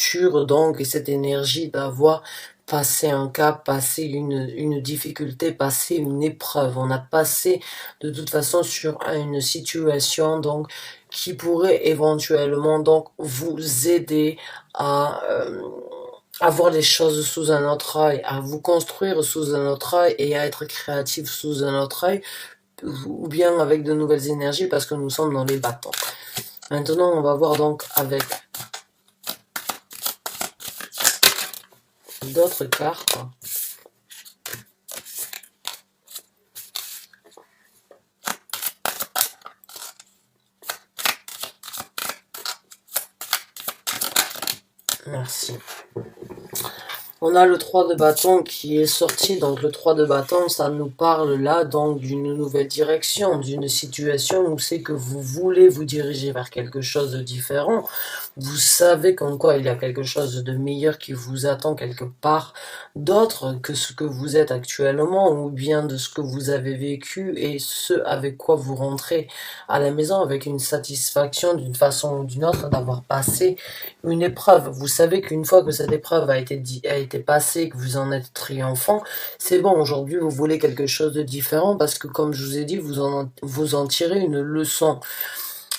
rupture, donc, et cette énergie d'avoir passé un cap, passé une difficulté, passé une épreuve. On a passé de toute façon sur une situation donc qui pourrait éventuellement donc vous aider à voir les choses sous un autre œil, à vous construire sous un autre œil et à être créatif sous un autre œil, ou bien avec de nouvelles énergies parce que nous sommes dans les bâtons. Maintenant, on va voir donc avec d'autres cartes. Merci. On a le 3 de bâton qui est sorti, donc le 3 de bâton, ça nous parle là donc d'une nouvelle direction, d'une situation où c'est que vous voulez vous diriger vers quelque chose de différent. Vous savez comme quoi il y a quelque chose de meilleur qui vous attend quelque part d'autre que ce que vous êtes actuellement ou bien de ce que vous avez vécu et ce avec quoi vous rentrez à la maison avec une satisfaction d'une façon ou d'une autre d'avoir passé une épreuve. Vous savez qu'une fois que cette épreuve a été passée, que vous en êtes triomphant, c'est bon, aujourd'hui vous voulez quelque chose de différent parce que comme je vous ai dit, vous en tirez une leçon.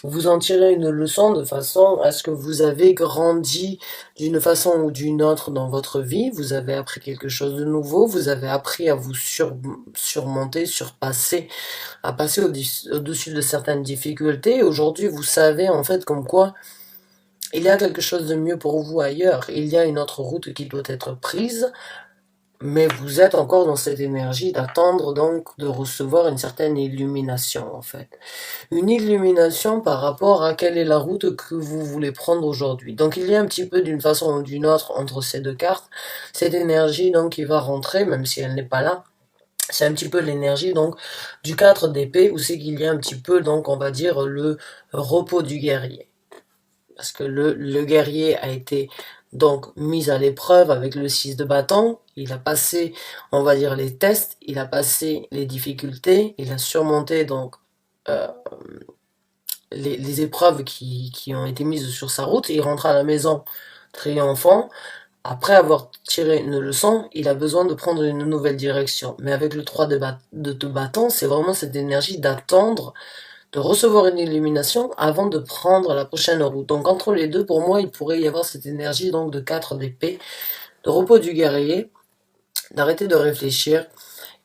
Vous en tirez une leçon de façon à ce que vous avez grandi d'une façon ou d'une autre dans votre vie, vous avez appris quelque chose de nouveau, vous avez appris à vous surmonter, surpasser, à passer au-dessus de certaines difficultés. Aujourd'hui, vous savez en fait comme quoi il y a quelque chose de mieux pour vous ailleurs, il y a une autre route qui doit être prise, mais vous êtes encore dans cette énergie d'attendre donc de recevoir une certaine illumination en fait. Une illumination par rapport à quelle est la route que vous voulez prendre aujourd'hui. Donc il y a un petit peu d'une façon ou d'une autre entre ces deux cartes, cette énergie donc qui va rentrer, même si elle n'est pas là. C'est un petit peu l'énergie donc du 4 d'épée où c'est qu'il y a un petit peu donc on va dire le repos du guerrier. Parce que le guerrier a été donc mis à l'épreuve avec le 6 de bâton, il a passé, on va dire, les tests, il a passé les difficultés, il a surmonté donc euh, les épreuves qui ont été mises sur sa route, il rentre à la maison triomphant. Après avoir tiré une leçon, il a besoin de prendre une nouvelle direction. Mais avec le 3 de bâton, c'est vraiment cette énergie d'attendre de recevoir une illumination avant de prendre la prochaine route. Donc entre les deux, pour moi, il pourrait y avoir cette énergie donc de 4 d'épée, de repos du guerrier, d'arrêter de réfléchir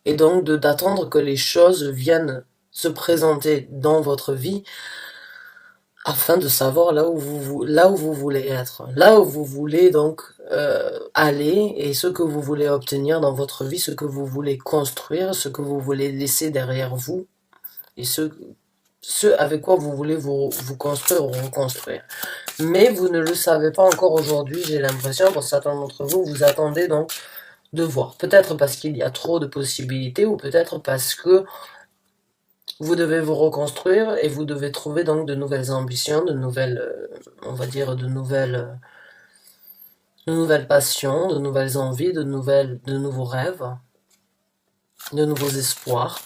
et donc d'attendre que les choses viennent se présenter dans votre vie afin de savoir là où vous voulez être, là où vous voulez donc aller et ce que vous voulez obtenir dans votre vie, ce que vous voulez construire, ce que vous voulez laisser derrière vous et ce avec quoi vous voulez vous construire ou reconstruire. Mais vous ne le savez pas encore aujourd'hui, j'ai l'impression, pour certains d'entre vous, vous attendez donc de voir. Peut-être parce qu'il y a trop de possibilités ou peut-être parce que vous devez vous reconstruire et vous devez trouver donc de nouvelles ambitions, de nouvelles, on va dire, de nouvelles passions, de nouvelles envies, de nouveaux rêves, de nouveaux espoirs.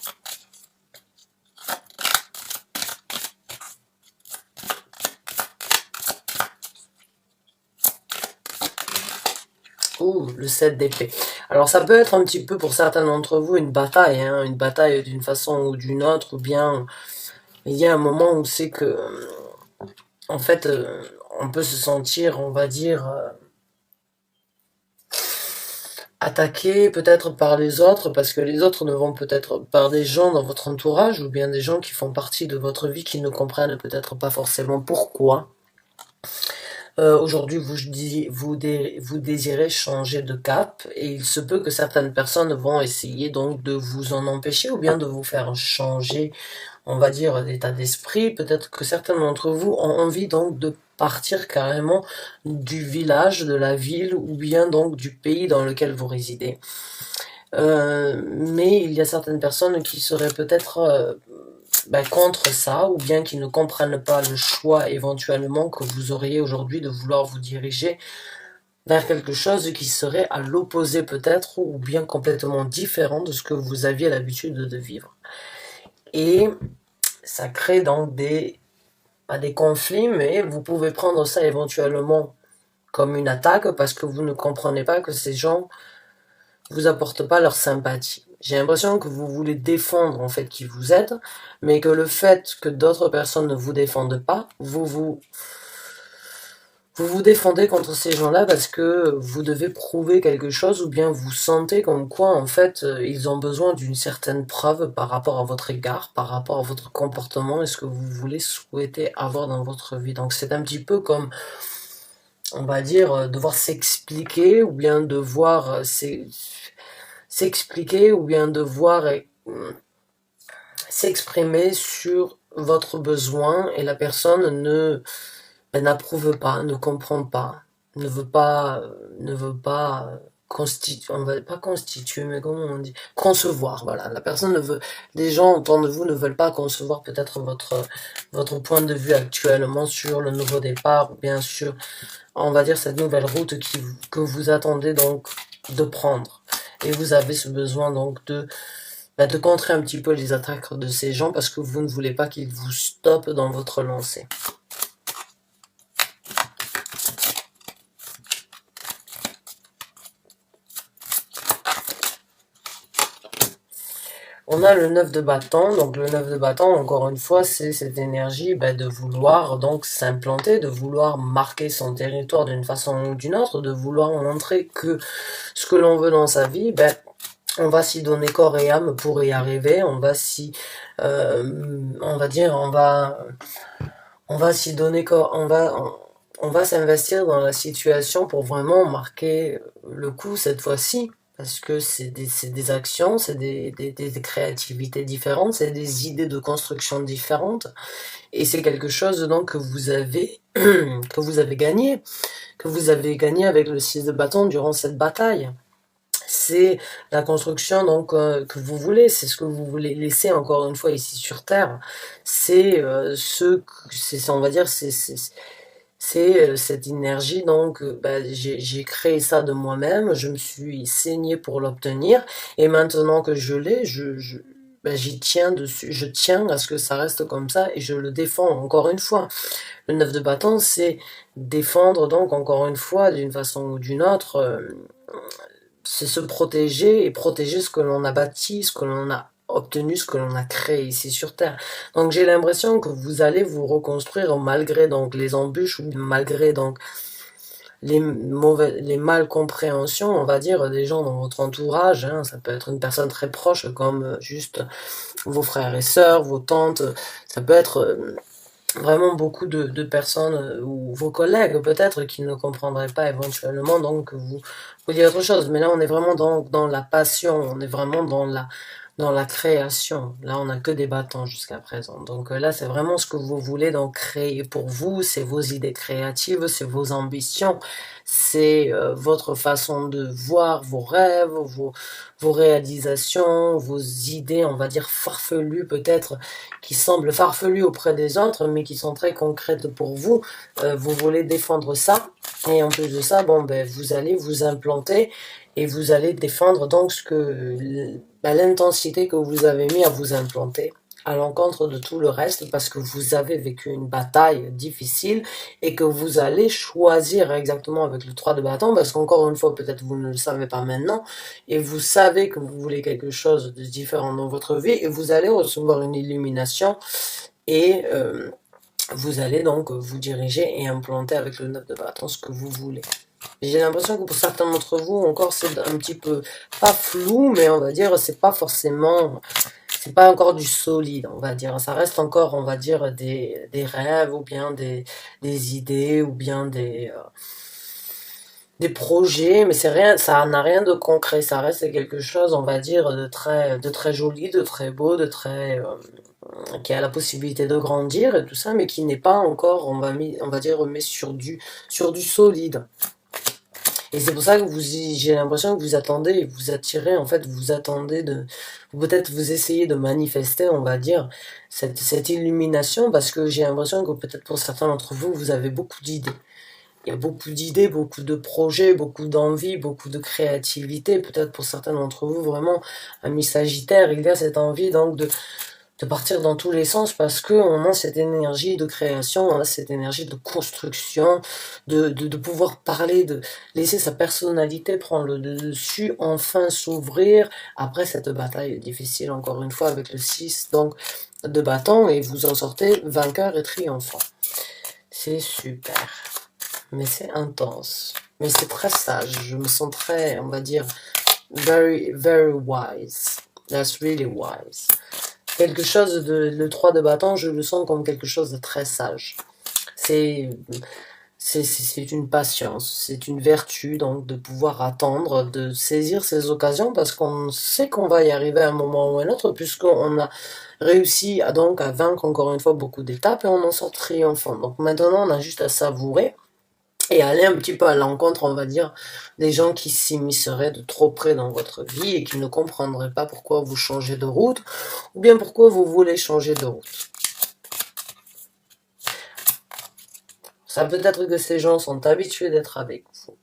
Ouh, le 7 d'épée. Alors ça peut être un petit peu pour certains d'entre vous une bataille, hein, une bataille d'une façon ou d'une autre, ou bien il y a un moment où c'est que, en fait, on peut se sentir, on va dire, attaqué peut-être par les autres, parce que les autres ne vont peut-être par des gens dans votre entourage, ou bien des gens qui font partie de votre vie qui ne comprennent peut-être pas forcément pourquoi. Aujourd'hui, vous désirez changer de cap et il se peut que certaines personnes vont essayer donc de vous en empêcher ou bien de vous faire changer, on va dire, d'état d'esprit. Peut-être que certains d'entre vous ont envie donc de partir carrément du village, de la ville ou bien donc du pays dans lequel vous résidez. Mais il y a certaines personnes qui seraient peut-être contre ça, ou bien qui ne comprennent pas le choix éventuellement que vous auriez aujourd'hui de vouloir vous diriger vers quelque chose qui serait à l'opposé peut-être, ou bien complètement différent de ce que vous aviez l'habitude de vivre. Et ça crée donc pas des conflits, mais vous pouvez prendre ça éventuellement comme une attaque parce que vous ne comprenez pas que ces gens vous apportent pas leur sympathie. J'ai l'impression que vous voulez défendre en fait qui vous êtes, mais que le fait que d'autres personnes ne vous défendent pas, vous vous défendez contre ces gens-là parce que vous devez prouver quelque chose ou bien vous sentez comme quoi en fait ils ont besoin d'une certaine preuve par rapport à votre égard, par rapport à votre comportement et ce que vous voulez souhaiter avoir dans votre vie. Donc c'est un petit peu comme, on va dire, devoir s'expliquer ou bien devoir s'expliquer ou bien devoir s'exprimer sur votre besoin et la personne n'approuve pas, ne comprend pas, ne veut pas constituer, on va pas constituer, mais comment on dit, concevoir, voilà. La personne ne veut, les gens autour de vous ne veulent pas concevoir peut-être votre point de vue actuellement sur le nouveau départ, ou bien sûr, on va dire cette nouvelle route que vous attendez donc de prendre. Et vous avez ce besoin donc de contrer un petit peu les attaques de ces gens parce que vous ne voulez pas qu'ils vous stoppent dans votre lancée. On a le 9 de bâton, donc le 9 de bâton, encore une fois, c'est cette énergie de vouloir donc s'implanter, de vouloir marquer son territoire d'une façon ou d'une autre, de vouloir montrer que ce que l'on veut dans sa vie, on va s'y donner corps et âme pour y arriver, on va s'y, on va dire, on va s'y donner corps, on va s'investir dans la situation pour vraiment marquer le coup cette fois-ci. Parce que c'est des actions, c'est des créativités différentes, c'est des idées de construction différentes. Et c'est quelque chose donc que vous avez, que vous avez gagné. Que vous avez gagné avec le 6 de bâton durant cette bataille. C'est la construction donc que vous voulez, c'est ce que vous voulez laisser encore une fois ici sur Terre. C'est on va dire, c'est cette énergie, donc j'ai créé ça de moi-même, je me suis saigné pour l'obtenir, et maintenant que je l'ai, j'y tiens dessus, je tiens à ce que ça reste comme ça, et je le défends encore une fois. Le 9 de bâton, c'est défendre donc encore une fois, d'une façon ou d'une autre, c'est se protéger et protéger ce que l'on a bâti, ce que l'on a obtenu, ce que l'on a créé ici sur Terre. Donc j'ai l'impression que vous allez vous reconstruire malgré donc les embûches ou malgré donc les mal compréhensions, on va dire, des gens dans votre entourage, hein. Ça peut être une personne très proche comme juste vos frères et sœurs, vos tantes, ça peut être vraiment beaucoup de personnes ou vos collègues peut-être qui ne comprendraient pas éventuellement donc vous dites autre chose, mais là on est vraiment dans la passion, on est vraiment dans la création. Là, on n'a que des bâtons jusqu'à présent. Donc là, c'est vraiment ce que vous voulez donc créer pour vous. C'est vos idées créatives, c'est vos ambitions, c'est votre façon de voir vos rêves, vos réalisations, vos idées, on va dire farfelues peut-être, qui semblent farfelues auprès des autres, mais qui sont très concrètes pour vous. Vous voulez défendre ça. Et en plus de ça, vous allez vous implanter et vous allez défendre donc l'intensité que vous avez mis à vous implanter à l'encontre de tout le reste parce que vous avez vécu une bataille difficile et que vous allez choisir exactement avec le 3 de bâton parce qu'encore une fois, peut-être vous ne le savez pas maintenant et vous savez que vous voulez quelque chose de différent dans votre vie et vous allez recevoir une illumination et vous allez donc vous diriger et implanter avec le 9 de bâton ce que vous voulez. J'ai l'impression que pour certains d'entre vous, encore c'est un petit peu, pas flou, mais on va dire, c'est pas forcément, c'est pas encore du solide, on va dire. Ça reste encore, on va dire, des rêves, ou bien des idées, ou bien des projets, mais c'est rien, ça n'a rien de concret. Ça reste quelque chose, on va dire, de très joli, de très beau, de très, qui a la possibilité de grandir et tout ça, mais qui n'est pas encore, on va dire, mis sur du solide. Et c'est pour ça que j'ai l'impression que vous attendez, vous attirez, en fait, vous attendez peut-être vous essayez de manifester, on va dire, cette illumination, parce que j'ai l'impression que peut-être pour certains d'entre vous, vous avez beaucoup d'idées. Il y a beaucoup d'idées, beaucoup de projets, beaucoup d'envie, beaucoup de créativité. Peut-être pour certains d'entre vous, vraiment, ami Sagittaire, il y a cette envie donc de partir dans tous les sens parce que on a cette énergie de création, on a cette énergie de construction, de pouvoir parler, de laisser sa personnalité prendre le dessus, enfin s'ouvrir après cette bataille difficile, encore une fois, avec le 6 donc, de bâton, et vous en sortez vainqueur et triomphant. C'est super. Mais c'est intense. Mais c'est très sage. Je me sens très, on va dire, very, very wise. That's really wise. Quelque chose le 3 de bâton, je le sens comme quelque chose de très sage. C'est une patience, c'est une vertu, donc de pouvoir attendre, de saisir ces occasions, parce qu'on sait qu'on va y arriver à un moment ou à un autre, puisqu'on a réussi à vaincre encore une fois beaucoup d'étapes, et on en sort triomphant. Donc maintenant, on a juste à savourer, et aller un petit peu à l'encontre, on va dire, des gens qui s'immisceraient de trop près dans votre vie et qui ne comprendraient pas pourquoi vous changez de route, ou bien pourquoi vous voulez changer de route. Ça peut être que ces gens sont habitués d'être avec vous.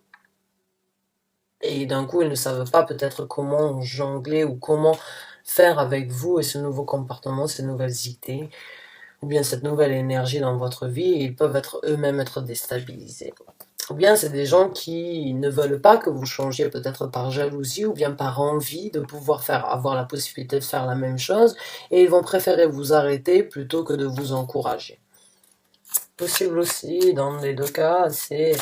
Et d'un coup, ils ne savent pas peut-être comment jongler ou comment faire avec vous et ce nouveau comportement, ces nouvelles idées, ou bien cette nouvelle énergie dans votre vie, et ils peuvent être eux-mêmes être déstabilisés. Ou bien c'est des gens qui ne veulent pas que vous changiez, peut-être par jalousie ou bien par envie de pouvoir avoir la possibilité de faire la même chose, et ils vont préférer vous arrêter plutôt que de vous encourager. Possible aussi, dans les deux cas, c'est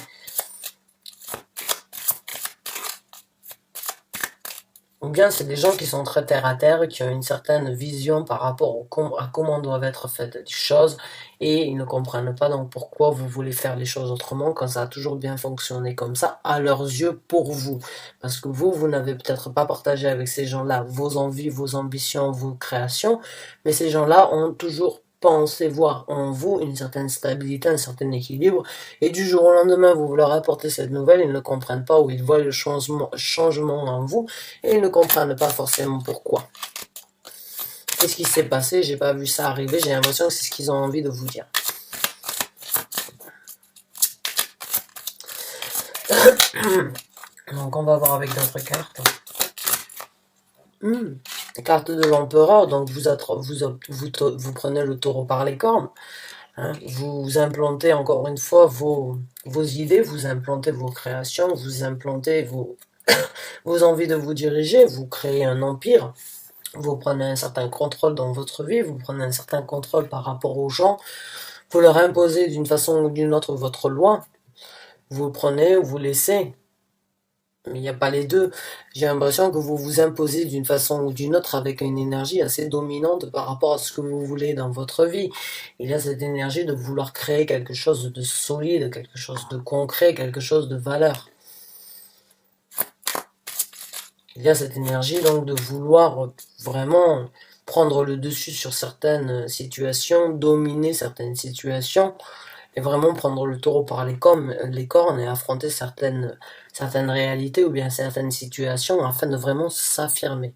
ou bien c'est des gens qui sont très terre à terre, qui ont une certaine vision par rapport à comment doivent être faites les choses, et ils ne comprennent pas donc pourquoi vous voulez faire les choses autrement quand ça a toujours bien fonctionné comme ça à leurs yeux pour vous. Parce que vous n'avez peut-être pas partagé avec ces gens-là vos envies, vos ambitions, vos créations, mais ces gens-là ont toujours pensé voir en vous une certaine stabilité, un certain équilibre, et du jour au lendemain, vous leur apportez cette nouvelle, ils ne comprennent pas, ou ils voient le changement en vous, et ils ne comprennent pas forcément pourquoi. Qu'est-ce qui s'est passé? J'ai pas vu ça arriver, j'ai l'impression que c'est ce qu'ils ont envie de vous dire. Donc on va voir avec d'autres cartes. Carte de l'empereur, donc vous prenez le taureau par les cornes. Hein, vous implantez encore une fois vos idées, vous implantez vos créations, vous implantez vos envies de vous diriger, vous créez un empire, vous prenez un certain contrôle dans votre vie, vous prenez un certain contrôle par rapport aux gens, vous leur imposez d'une façon ou d'une autre votre loi, vous prenez ou vous laissez. Mais il n'y a pas les deux. J'ai l'impression que vous vous imposez d'une façon ou d'une autre avec une énergie assez dominante par rapport à ce que vous voulez dans votre vie. Il y a cette énergie de vouloir créer quelque chose de solide, quelque chose de concret, quelque chose de valeur. Il y a cette énergie donc de vouloir vraiment prendre le dessus sur certaines situations, dominer certaines situations, et vraiment prendre le taureau par les cornes et affronter certaines réalités ou bien certaines situations afin de vraiment s'affirmer.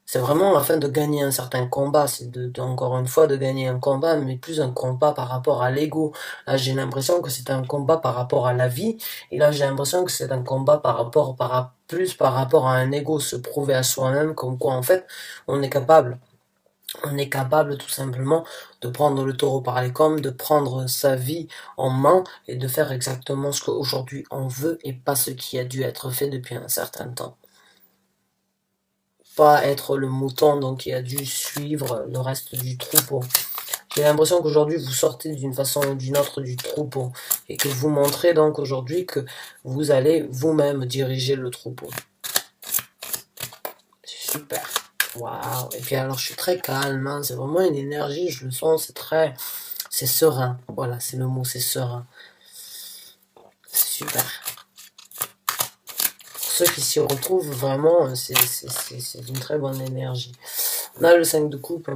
C'est vraiment afin de gagner un certain combat, c'est encore une fois de gagner un combat, mais plus un combat par rapport à l'ego. Là j'ai l'impression que c'est un combat par rapport à la vie, et là j'ai l'impression que c'est un combat plus par rapport à un ego, se prouver à soi-même comme quoi en fait on est capable. On est capable tout simplement de prendre le taureau par les cornes, de prendre sa vie en main et de faire exactement ce qu'aujourd'hui on veut et pas ce qui a dû être fait depuis un certain temps. Pas être le mouton donc qui a dû suivre le reste du troupeau. J'ai l'impression qu'aujourd'hui vous sortez d'une façon ou d'une autre du troupeau et que vous montrez donc aujourd'hui que vous allez vous-même diriger le troupeau. C'est super. Waouh. Et puis alors je suis très calme, hein. C'est vraiment une énergie, je le sens, c'est serein. Voilà, c'est le mot, c'est serein. C'est super. Pour ceux qui s'y retrouvent, vraiment, c'est une très bonne énergie. On a le 5 de coupe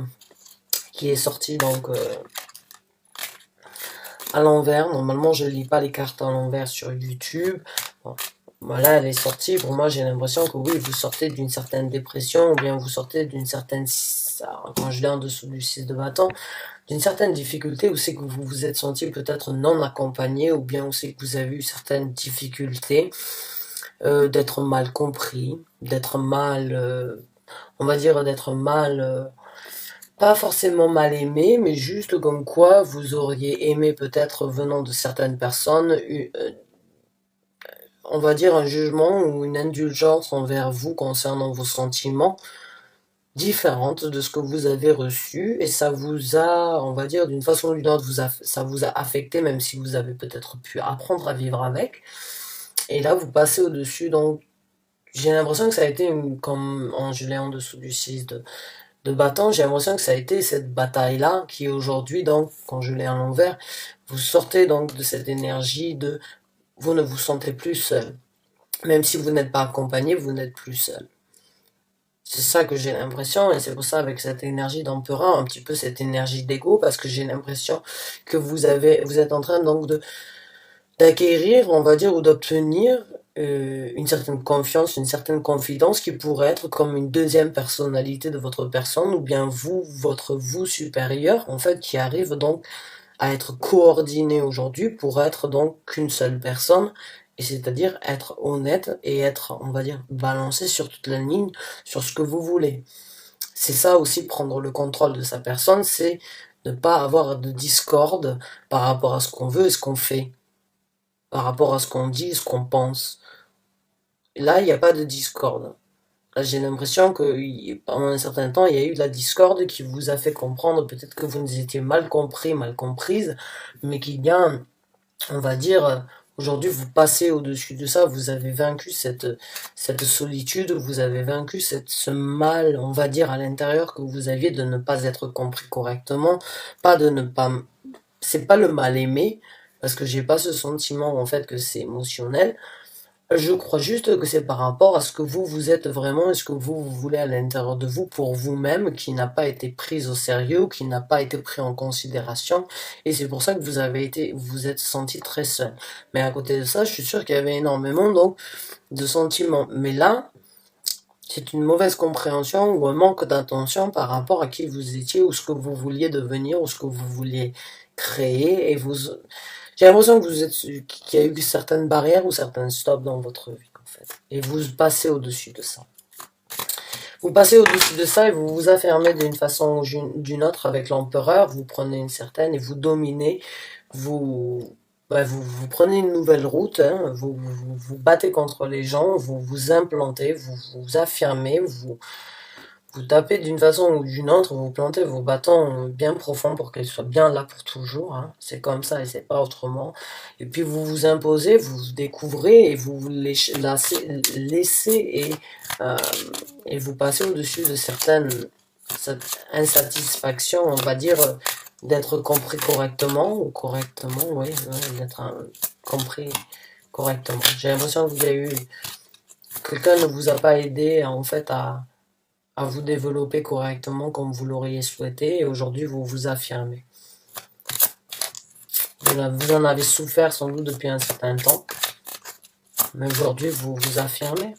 qui est sorti donc à l'envers. Normalement, je ne lis pas les cartes à l'envers sur YouTube. Bon. Voilà, elle est sortie. Pour moi, j'ai l'impression que oui, vous sortez d'une certaine dépression, ou bien vous sortez d'une certaine, quand je l'ai en dessous du 6 de bâton, d'une certaine difficulté, où c'est que vous vous êtes senti peut-être non accompagné, ou bien où c'est que vous avez eu certaines difficultés, d'être mal compris, d'être mal, on va dire d'être mal pas forcément mal aimé, mais juste comme quoi vous auriez aimé peut-être venant de certaines personnes, on va dire un jugement ou une indulgence envers vous concernant vos sentiments différente de ce que vous avez reçu et ça vous a, on va dire d'une façon ou d'une autre, ça vous a affecté même si vous avez peut-être pu apprendre à vivre avec. Et là vous passez au-dessus donc j'ai l'impression que ça a été comme en gelé en dessous du 6 de bâton, j'ai l'impression que ça a été cette bataille-là qui aujourd'hui donc, quand je l'ai à l'envers, vous sortez donc de cette énergie de vous ne vous sentez plus seul. Même si vous n'êtes pas accompagné, vous n'êtes plus seul. C'est ça que j'ai l'impression, et c'est pour ça avec cette énergie d'empereur, un petit peu cette énergie d'ego, parce que j'ai l'impression que vous êtes en train donc d'acquérir, on va dire, ou d'obtenir une certaine confiance, une certaine confidence qui pourrait être comme une deuxième personnalité de votre personne, ou bien vous, votre vous supérieur, en fait, qui arrive donc à être coordonné aujourd'hui pour être donc qu'une seule personne, et c'est-à-dire être honnête et être, on va dire, balancé sur toute la ligne, sur ce que vous voulez. C'est ça aussi, prendre le contrôle de sa personne, c'est ne pas avoir de discorde par rapport à ce qu'on veut et ce qu'on fait, par rapport à ce qu'on dit et ce qu'on pense. Là, il n'y a pas de discorde. Là, j'ai l'impression que pendant un certain temps, il y a eu de la discorde qui vous a fait comprendre peut-être que vous nous étiez mal compris, mal comprise, mais qu'il y a, on va dire, aujourd'hui, vous passez au-dessus de ça, vous avez vaincu cette solitude, vous avez vaincu ce mal, on va dire, à l'intérieur que vous aviez de ne pas être compris correctement, pas de ne pas, c'est pas le mal aimé, parce que j'ai pas ce sentiment, en fait, que c'est émotionnel, je crois juste que c'est par rapport à ce que vous êtes vraiment et ce que vous voulez à l'intérieur de vous pour vous-même qui n'a pas été pris au sérieux ou qui n'a pas été pris en considération et c'est pour ça que vous êtes senti très seul. Mais à côté de ça, je suis sûr qu'il y avait énormément donc de sentiments. Mais là, c'est une mauvaise compréhension ou un manque d'attention par rapport à qui vous étiez ou ce que vous vouliez devenir ou ce que vous vouliez créer et j'ai l'impression que qu'il y a eu certaines barrières ou certains stops dans votre vie, en fait. Et vous passez au-dessus de ça. Vous passez au-dessus de ça et vous vous affirmez d'une façon ou d'une autre avec l'empereur, vous prenez une certaine et vous dominez, vous prenez une nouvelle route, hein, vous battez contre les gens, vous vous implantez, vous vous affirmez, vous tapez d'une façon ou d'une autre, vous plantez vos bâtons bien profonds pour qu'ils soient bien là pour toujours. Hein. C'est comme ça et c'est pas autrement. Et puis vous vous imposez, vous vous découvrez et vous vous laissez euh, et vous passez au-dessus de certaines insatisfactions, on va dire, d'être compris correctement ou correctement, oui, d'être compris correctement. J'ai l'impression que vous avez eu quelqu'un ne vous a pas aidé en fait à vous développer correctement comme vous l'auriez souhaité et aujourd'hui vous vous affirmez. Vous en avez souffert sans doute depuis un certain temps, mais aujourd'hui vous vous affirmez.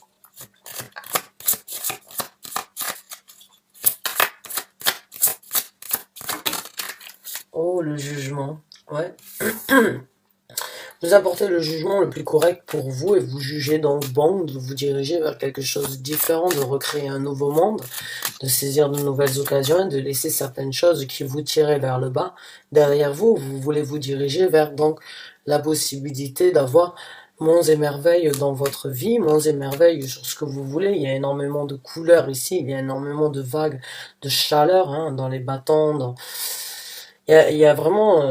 Oh, le jugement, ouais. Vous apportez le jugement le plus correct pour vous et vous jugez donc bon de vous diriger vers quelque chose de différent, de recréer un nouveau monde, de saisir de nouvelles occasions et de laisser certaines choses qui vous tiraient vers le bas derrière vous. Vous voulez vous diriger vers donc la possibilité d'avoir monts et merveilles dans votre vie, monts et merveilles sur ce que vous voulez. Il y a énormément de couleurs ici, il y a énormément de vagues de chaleur hein, dans les bâtons. Il y a vraiment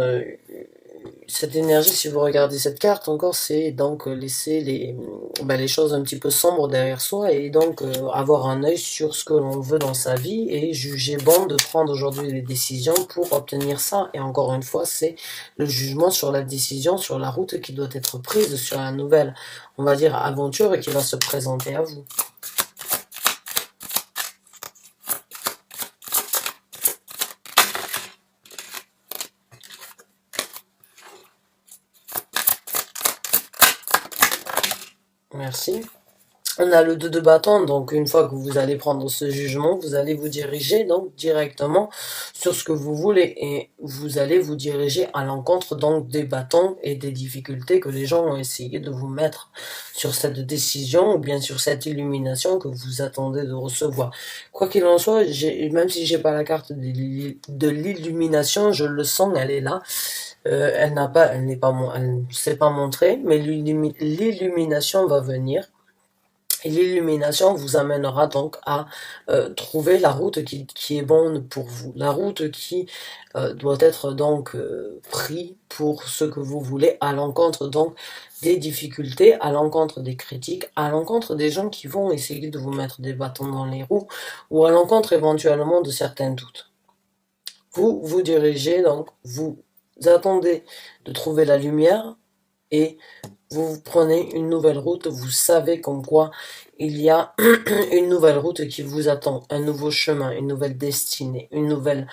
cette énergie, si vous regardez cette carte encore, c'est donc laisser les choses un petit peu sombres derrière soi et donc avoir un œil sur ce que l'on veut dans sa vie et juger bon de prendre aujourd'hui des décisions pour obtenir ça. Et encore une fois, c'est le jugement sur la décision, sur la route qui doit être prise, sur la nouvelle, on va dire, aventure et qui va se présenter à vous. Merci. On a le 2 de bâton, donc une fois que vous allez prendre ce jugement, vous allez vous diriger donc directement sur ce que vous voulez et vous allez vous diriger à l'encontre donc des bâtons et des difficultés que les gens ont essayé de vous mettre sur cette décision ou bien sur cette illumination que vous attendez de recevoir. Quoi qu'il en soit, même si j'ai pas la carte de l'illumination, je le sens, elle est là. Elle s'est pas montrée, mais l'illumination va venir. Et l'illumination vous amènera donc à trouver la route qui est bonne pour vous, la route qui doit être donc prise pour ce que vous voulez, à l'encontre donc des difficultés, à l'encontre des critiques, à l'encontre des gens qui vont essayer de vous mettre des bâtons dans les roues, ou à l'encontre éventuellement de certains doutes. Vous vous dirigez donc, vous attendez de trouver la lumière, et vous prenez une nouvelle route, vous savez comme quoi il y a une nouvelle route qui vous attend, un nouveau chemin, une nouvelle destinée, une nouvelle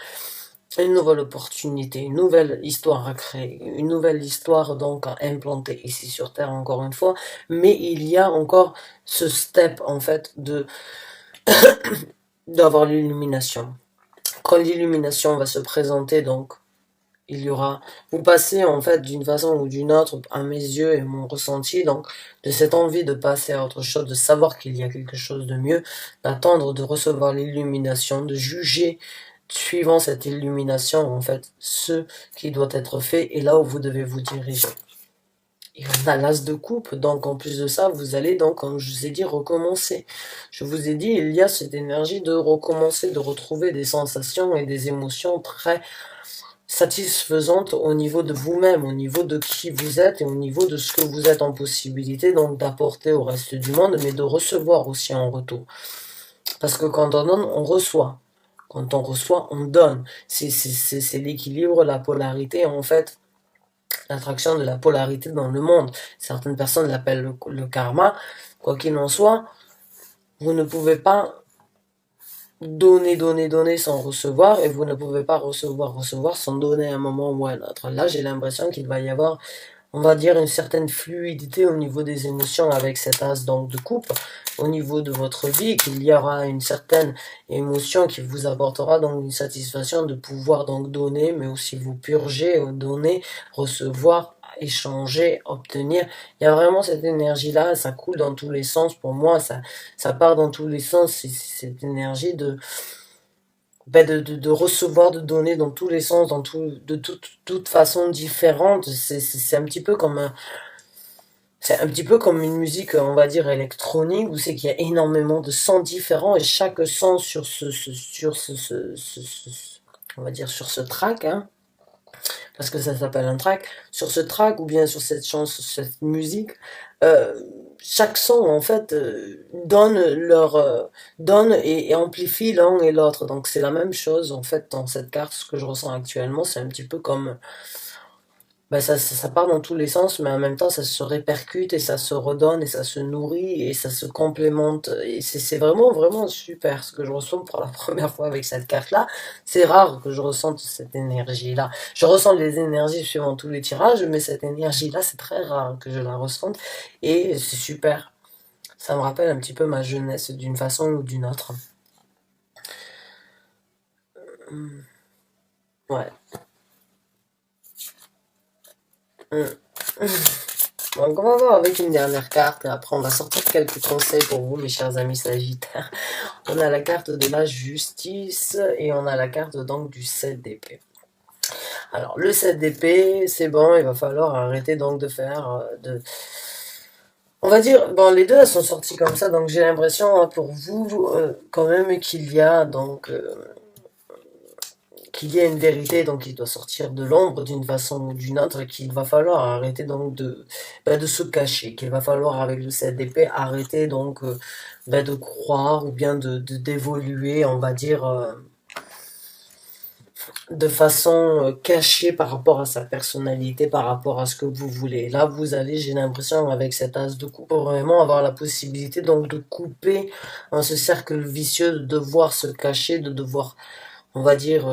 opportunité, une nouvelle histoire à créer, une nouvelle histoire donc à implanter ici sur Terre encore une fois, mais il y a encore ce step en fait d'avoir l'illumination. Quand l'illumination va se présenter donc, il y aura, vous passez en fait d'une façon ou d'une autre, à mes yeux et mon ressenti, donc de cette envie de passer à autre chose, de savoir qu'il y a quelque chose de mieux, d'attendre de recevoir l'illumination, de juger suivant cette illumination en fait ce qui doit être fait et là où vous devez vous diriger. Et on a l'as de coupe, donc en plus de ça, vous allez donc, comme je vous ai dit, recommencer. Je vous ai dit, il y a cette énergie de recommencer, de retrouver des sensations et des émotions très satisfaisante au niveau de vous-même, au niveau de qui vous êtes et au niveau de ce que vous êtes en possibilité donc d'apporter au reste du monde, mais de recevoir aussi en retour. Parce que quand on donne, on reçoit. Quand on reçoit, on donne. C'est l'équilibre, la polarité, en fait, l'attraction de la polarité dans le monde. Certaines personnes l'appellent le karma. Quoi qu'il en soit, vous ne pouvez pas donner sans recevoir, et vous ne pouvez pas recevoir sans donner à un moment ou à un autre. Là, j'ai l'impression qu'il va y avoir, on va dire, une certaine fluidité au niveau des émotions avec cet as donc de coupe, au niveau de votre vie, qu'il y aura une certaine émotion qui vous apportera donc une satisfaction de pouvoir donc donner, mais aussi vous purger, donner, recevoir, échanger, obtenir. Il y a vraiment cette énergie-là, ça coule dans tous les sens pour moi, ça part dans tous les sens, c'est cette énergie de recevoir, de donner dans tous les sens, de toute façon différente. C'est un petit peu comme c'est un petit peu comme une musique, on va dire, électronique, où c'est qu'il y a énormément de sons différents, et chaque son sur on va dire, sur ce track, hein, parce que ça s'appelle un track, sur ce track ou bien sur cette chanson, cette musique, euh, chaque son en fait donne et amplifie l'un et l'autre. Donc c'est la même chose en fait dans cette carte. Ce que je ressens actuellement, c'est un petit peu comme ça part dans tous les sens, mais en même temps, ça se répercute et ça se redonne et ça se nourrit et ça se complémente. Et c'est vraiment, vraiment super ce que je ressens pour la première fois avec cette carte-là. C'est rare que je ressente cette énergie-là. Je ressens les énergies suivant tous les tirages, mais cette énergie-là, c'est très rare que je la ressente et c'est super. Ça me rappelle un petit peu ma jeunesse d'une façon ou d'une autre. Ouais. Donc on va voir avec une dernière carte et après on va sortir quelques conseils pour vous mes chers amis sagittaires. On a la carte de la justice et on a la carte donc du 7 d'épée. Alors le 7 d'épée, c'est bon, il va falloir arrêter donc de faire on va dire, bon les deux elles sont sorties comme ça, donc j'ai l'impression hein, pour vous quand même qu'il y a donc qu'il y a une vérité donc qui doit sortir de l'ombre d'une façon ou d'une autre, qu'il va falloir arrêter donc de se cacher, qu'il va falloir avec le 7 d'épée arrêter donc de croire ou bien d'évoluer, on va dire de façon cachée par rapport à sa personnalité, par rapport à ce que vous voulez. Là vous allez, j'ai l'impression avec cet as de coupe, vraiment avoir la possibilité donc de couper ce cercle vicieux, de devoir se cacher, de devoir on va dire,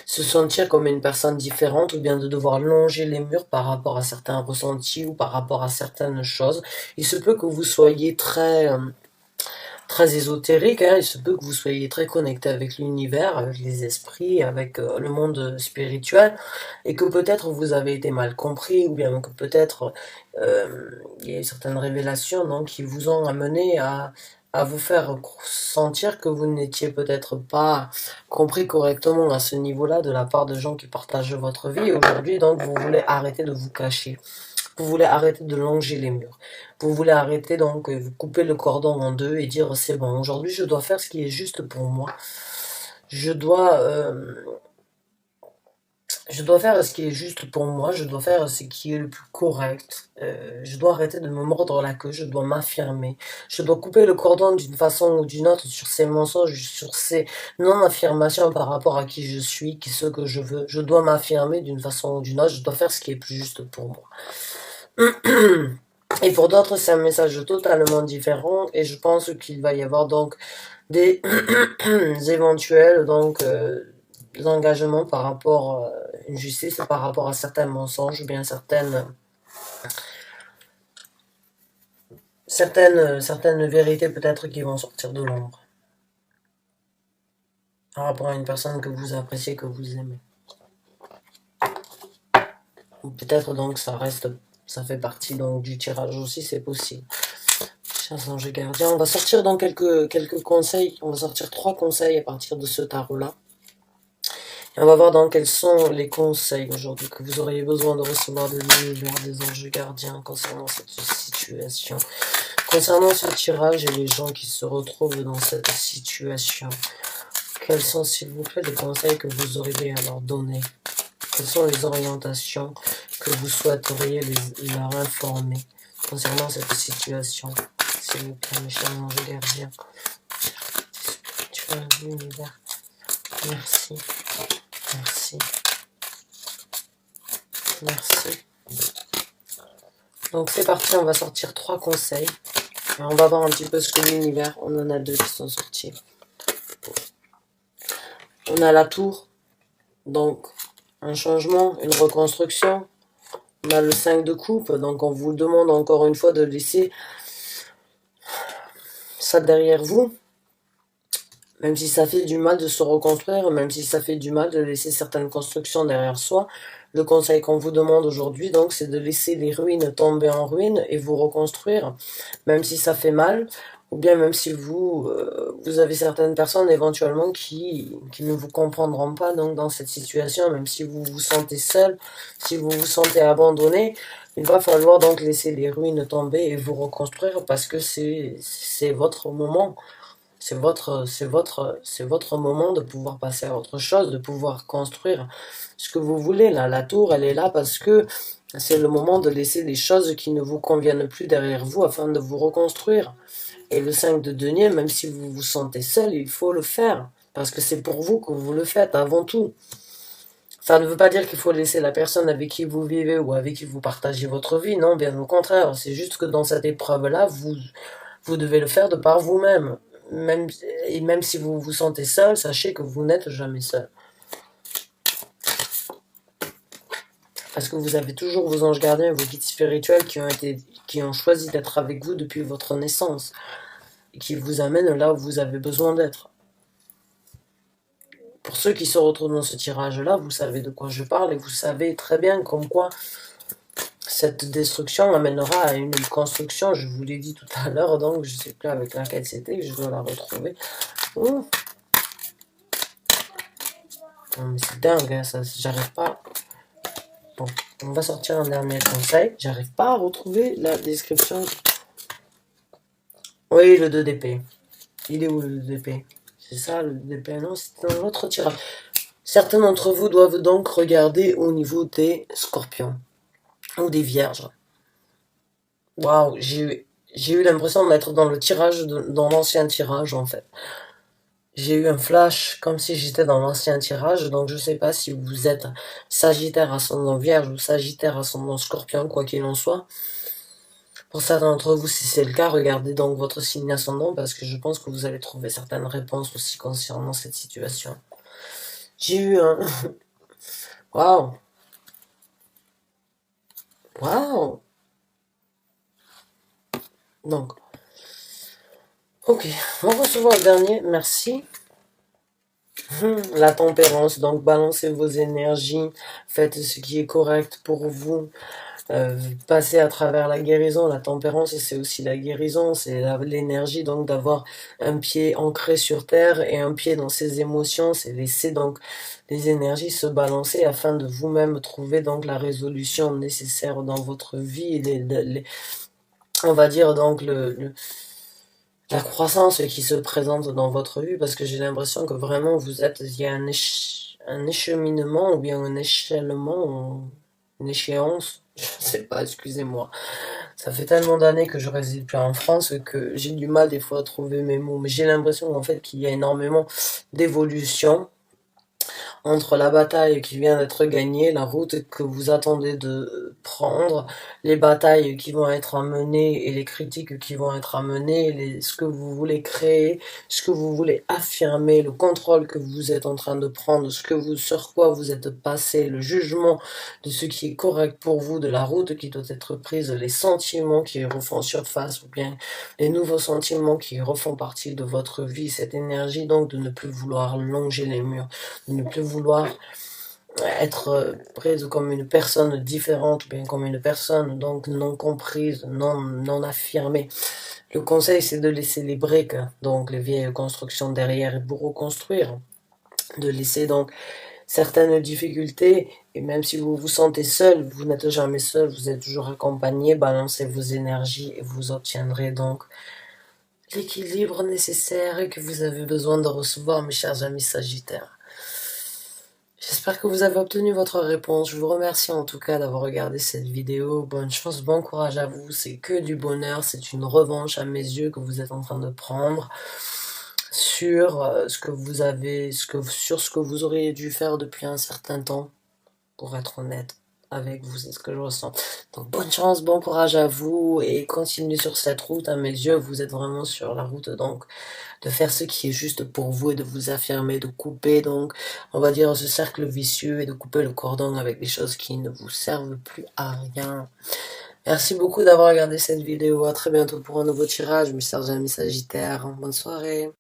se sentir comme une personne différente ou bien de devoir longer les murs par rapport à certains ressentis ou par rapport à certaines choses. Il se peut que vous soyez très ésotérique, hein, il se peut que vous soyez très connecté avec l'univers, avec les esprits, avec le monde spirituel, et que peut-être vous avez été mal compris, ou bien que peut-être il y a eu certaines révélations donc, qui vous ont amené à vous faire sentir que vous n'étiez peut-être pas compris correctement à ce niveau-là de la part de gens qui partagent votre vie. Aujourd'hui, donc, vous voulez arrêter de vous cacher. Vous voulez arrêter de longer les murs. Vous voulez arrêter donc, vous couper le cordon en deux et dire c'est bon, aujourd'hui je dois faire ce qui est juste pour moi. Je dois, euh, je dois faire ce qui est juste pour moi, je dois faire ce qui est le plus correct. Je dois arrêter de me mordre la queue, je dois m'affirmer. Je dois couper le cordon d'une façon ou d'une autre sur ces mensonges, sur ces non-affirmations par rapport à qui je suis, qui ce que je veux. Je dois m'affirmer d'une façon ou d'une autre, je dois faire ce qui est plus juste pour moi. Et pour d'autres, c'est un message totalement différent et je pense qu'il va y avoir donc des éventuels donc engagements par rapport à une justice par rapport à certains mensonges ou bien certaines vérités peut-être qui vont sortir de l'ombre par rapport à une personne que vous appréciez, que vous aimez. Ou peut-être donc ça fait partie donc du tirage aussi, c'est possible. Chers anges gardiens, on va sortir dans quelques conseils, on va sortir 3 conseils à partir de ce tarot-là. Et on va voir dans quels sont les conseils aujourd'hui que vous auriez besoin de recevoir de l'univers des anges gardiens concernant cette situation. Concernant ce tirage et les gens qui se retrouvent dans cette situation, quels sont s'il vous plaît les conseils que vous auriez à leur donner? Quelles sont les orientations que vous souhaiteriez leur informer concernant cette situation? S'il vous plaît, mes chers anges gardiens. Spirituel, l'univers. Merci. Merci. Merci. Donc c'est parti, on va sortir 3 conseils. Et on va voir un petit peu ce que l'univers, on en a 2 qui sont sortis. On a la tour, donc un changement, une reconstruction. On a le 5 de coupe, donc on vous demande encore une fois de laisser ça derrière vous. Même si ça fait du mal de se reconstruire, même si ça fait du mal de laisser certaines constructions derrière soi, le conseil qu'on vous demande aujourd'hui, donc, c'est de laisser les ruines tomber en ruines et vous reconstruire, même si ça fait mal, ou bien même si vous avez certaines personnes éventuellement qui ne vous comprendront pas donc dans cette situation, même si vous vous sentez seul, si vous vous sentez abandonné, il va falloir donc laisser les ruines tomber et vous reconstruire parce que c'est votre moment. C'est votre moment de pouvoir passer à autre chose, de pouvoir construire ce que vous voulez. Là, la tour, elle est là parce que c'est le moment de laisser les choses qui ne vous conviennent plus derrière vous afin de vous reconstruire. Et le 5 de denier, même si vous vous sentez seul, il faut le faire. Parce que c'est pour vous que vous le faites avant tout. Ça ne veut pas dire qu'il faut laisser la personne avec qui vous vivez ou avec qui vous partagez votre vie. Non, bien au contraire. C'est juste que dans cette épreuve-là, vous devez le faire de par vous-même. Même si vous vous sentez seul, sachez que vous n'êtes jamais seul. Parce que vous avez toujours vos anges gardiens et vos guides spirituels qui ont choisi d'être avec vous depuis votre naissance. Et qui vous amènent là où vous avez besoin d'être. Pour ceux qui se retrouvent dans ce tirage-là, vous savez de quoi je parle et vous savez très bien comme quoi cette destruction amènera à une construction, je vous l'ai dit tout à l'heure, donc je ne sais plus avec laquelle c'était, je dois la retrouver. Ouh. Non, mais c'est dingue, hein, ça, j'arrive pas. Bon, on va sortir un dernier conseil. J'arrive pas à retrouver la description. Oui, le 2 d'épée. Il est où le 2 d'épée? C'est ça le 2 d'épée? Non, c'est dans l'autre tirage. Certains d'entre vous doivent donc regarder au niveau des scorpions ou des vierges. Waouh, j'ai eu l'impression d'être dans le tirage, dans l'ancien tirage en fait. J'ai eu un flash comme si j'étais dans l'ancien tirage, donc je sais pas si vous êtes Sagittaire ascendant Vierge ou Sagittaire ascendant Scorpion, quoi qu'il en soit. Pour certains d'entre vous, si c'est le cas, regardez donc votre signe ascendant parce que je pense que vous allez trouver certaines réponses aussi concernant cette situation. J'ai eu un... Waouh! Waouh! Donc, ok, on va recevoir le dernier, merci. La tempérance, donc balancez vos énergies, faites ce qui est correct pour vous, passez à travers la guérison. La tempérance, c'est aussi la guérison, c'est l'énergie donc d'avoir un pied ancré sur terre et un pied dans ses émotions, c'est laisser donc les énergies se balancer afin de vous-même trouver donc la résolution nécessaire dans votre vie, on va dire donc la croissance qui se présente dans votre vie, parce que j'ai l'impression que vraiment il y a un écheminement ou bien un échellement, une échéance, je sais pas, excusez-moi. Ça fait tellement d'années que je réside plus en France que j'ai du mal des fois à trouver mes mots, mais j'ai l'impression en fait qu'il y a énormément d'évolution entre la bataille qui vient d'être gagnée, la route que vous attendez de prendre, les batailles qui vont être amenées et les critiques qui vont être amenées, ce que vous voulez créer, ce que vous voulez affirmer, le contrôle que vous êtes en train de prendre, sur quoi vous êtes passé, le jugement de ce qui est correct pour vous, de la route qui doit être prise, les sentiments qui refont surface ou bien les nouveaux sentiments qui refont partie de votre vie, cette énergie donc de ne plus vouloir longer les murs, de ne plus vouloir être prise comme une personne différente, bien comme une personne donc non comprise, non affirmée. Le conseil, c'est de laisser les briques, donc les vieilles constructions derrière et pour reconstruire. De laisser donc certaines difficultés, et même si vous vous sentez seul, vous n'êtes jamais seul, vous êtes toujours accompagné, balancez vos énergies et vous obtiendrez donc l'équilibre nécessaire et que vous avez besoin de recevoir, mes chers amis Sagittaires. J'espère que vous avez obtenu votre réponse. Je vous remercie en tout cas d'avoir regardé cette vidéo. Bonne chance, bon courage à vous. C'est que du bonheur. C'est une revanche à mes yeux que vous êtes en train de prendre sur sur ce que vous auriez dû faire depuis un certain temps, pour être honnête avec vous, c'est ce que je ressens. Donc bonne chance, bon courage à vous et continuez sur cette route. À mes yeux, vous êtes vraiment sur la route donc de faire ce qui est juste pour vous et de vous affirmer, de couper donc, on va dire, ce cercle vicieux et de couper le cordon avec des choses qui ne vous servent plus à rien. Merci beaucoup d'avoir regardé cette vidéo. À très bientôt pour un nouveau tirage, mes chers amis Sagittaires. Bonne soirée.